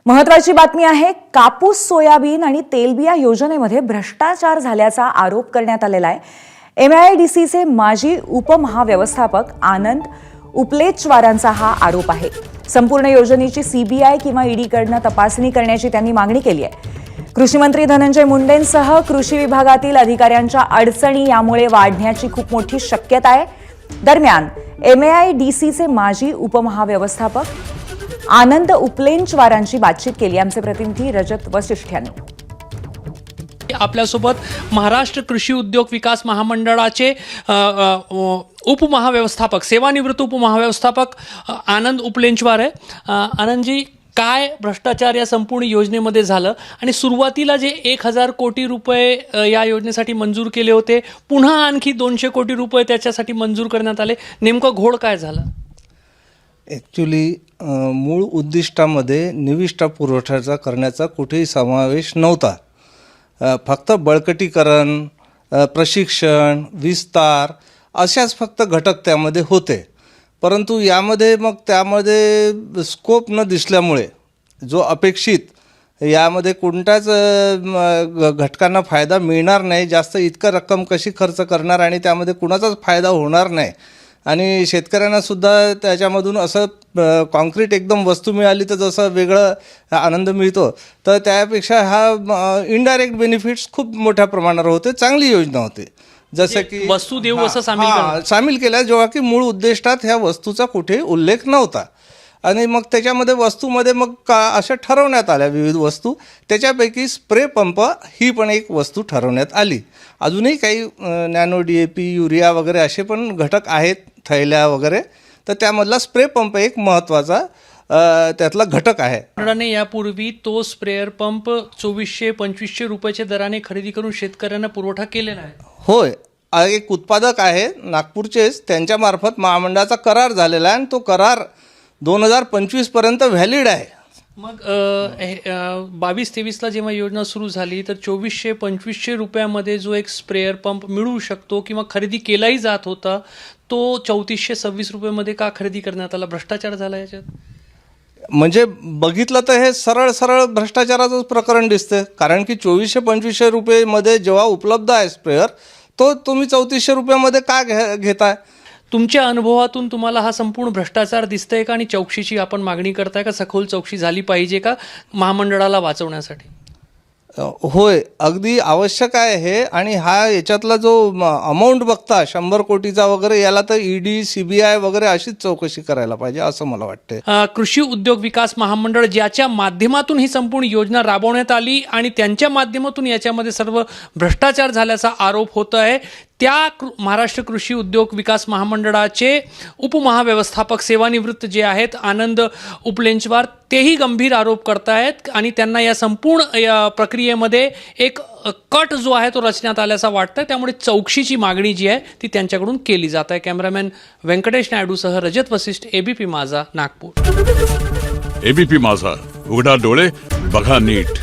महत्त्वाची बातमी आहे. कापूस, सोयाबीन आणि तेलबिया योजनेमध्ये भ्रष्टाचार झाल्याचा आरोप करण्यात आलेला आहे. MIDCचे माजी उपमहाव्यवस्थापक आनंद उपलेचवारांचा हा आरोप आहे. संपूर्ण योजनेची CBI किंवा ईडीकडून तपासणी करण्याची त्यांनी मागणी केली आहे. कृषी मंत्री धनंजय मुंडेंसह कृषी विभागातील अधिकाऱ्यांच्या अडचणी यामुळे वाढण्याची खूप मोठी शक्यता आहे. दरम्यान MIDCचे माजी उपमहाव्यवस्थापक आनंद उपलेचवारांची बातचीत केली. आमचे प्रतिनिधी रजत वशिष्ठ यांनी. आपल्यासोबत महाराष्ट्र कृषी उद्योग विकास महामंडळाचे उपमहाव्यवस्थापक, सेवानिवृत्त उपमहाव्यवस्थापक आनंद उपलेचवार आहे. आनंदजी, काय भ्रष्टाचार या संपूर्ण योजनेमध्ये झालं आणि सुरुवातीला जे 1000 कोटी रुपये या योजनेसाठी मंजूर केले होते, पुन्हा आणखी 200 कोटी रुपये त्याच्यासाठी मंजूर करण्यात आले, नेमकं घोळ काय झालं? ॲक्च्युली मूळ उद्दिष्टामध्ये निविष्ठा पुरवठ्याचा करण्याचा कुठेही समावेश नव्हता. फक्त बळकटीकरण, प्रशिक्षण, विस्तार अशाच फक्त घटक त्यामध्ये होते. परंतु त्यामध्ये स्कोप न दिसल्यामुळे जो अपेक्षित यामध्ये कोणत्याच घटकांना फायदा मिळणार नाही, जास्त इतकं रक्कम कशी खर्च करणार आणि त्यामध्ये कुणाचाच फायदा होणार नाही आणि शेतकऱ्यांनासुद्धा त्याच्यामधून असं कॉन्क्रीट एकदम वस्तू मिळाली तर जसं वेगळं आनंद मिळतो, तर त्यापेक्षा हा इनडायरेक्ट बेनिफिट्स खूप मोठ्या प्रमाणावर होते. चांगली योजना होती. जसं की वस्तू देऊ असं सामील केल्या, जेव्हा की मूळ उद्दिष्टात ह्या वस्तूचा कुठेही उल्लेख नव्हता. आणि मग त्याच्यामध्ये वस्तूमध्ये अशा ठरवण्यात आल्या विविध वस्तू. त्याच्यापैकी स्प्रे पंप ही पण एक वस्तू ठरवण्यात आली. अजूनही काही नॅनो DAP, युरिया वगैरे असे पण घटक आहेत, थैल्या वगैरे, तर त्यामधला स्प्रे पंप एक महत्त्वाचा त्यातला घटक आहे. मंडळाने यापूर्वी तो स्प्रेअर पंप 2400-2500 रुपयाच्या दराने खरेदी करून शेतकऱ्यांना पुरवठा केलेला आहे. होय, एक उत्पादक आहे नागपूरचेच, त्यांच्यामार्फत महामंडळाचा करार झालेला आहे आणि तो करार 2025 पर्यंत व्हॅलिड आहे. मग 22-23ला जेव्हा योजना सुरू झाली तर 2400-2500 रुपयामध्ये जो एक स्प्रेअर पंप मिळू शकतो किंवा खरेदी केलाही जात होता, तो 3426 रुपयामध्ये का खरेदी करण्यात आला? भ्रष्टाचार झाला याच्यात? म्हणजे बघितलं तर हे सरळ भ्रष्टाचाराचंच प्रकरण दिसतं. कारण की 2400-2500 रुपयेमध्ये जेव्हा उपलब्ध आहे स्प्रेअर, तो तुम्ही 3400 रुपयामध्ये का घेताय? तुमच्या अनुभवातून तुम्हाला हा संपूर्ण भ्रष्टाचार दिसतंय का आणि चौकशीची आपण मागणी करताय का? सखोल चौकशी झाली पाहिजे का महामंडळाला वाचवण्यासाठी? होय, अगदी आवश्यक आहे हे. आणि याच्यातला जो अमाऊंट बघता 100 कोटीचा वगैरे, याला तर ED, CBI वगैरे अशीच चौकशी करायला पाहिजे असं मला वाटतं. कृषी उद्योग विकास महामंडळ ज्याच्या माध्यमातून ही संपूर्ण योजना राबवण्यात आली आणि त्यांच्या माध्यमातून याच्यामध्ये सर्व भ्रष्टाचार झाल्याचा आरोप होत आहे, त्या महाराष्ट्र कृषी उद्योग विकास महामंडळाचे उपमहाव्यवस्थापक सेवानिवृत्त जे आहेत आनंद उपलेचवार, तेही गंभीर आरोप करतायत आणि त्यांना या संपूर्ण प्रक्रियेमध्ये एक कट जो आहे तो रचण्यात आल्याचा वाटतं. त्यामुळे चौकशीची मागणी जी आहे ती त्यांच्याकडून केली जात आहे. कॅमेरामॅन व्यंकटेश नायडूसह रजत वशिष्ठ, ABP माझा, नागपूर. ABP माझा, उघडा डोळे बघा नीट.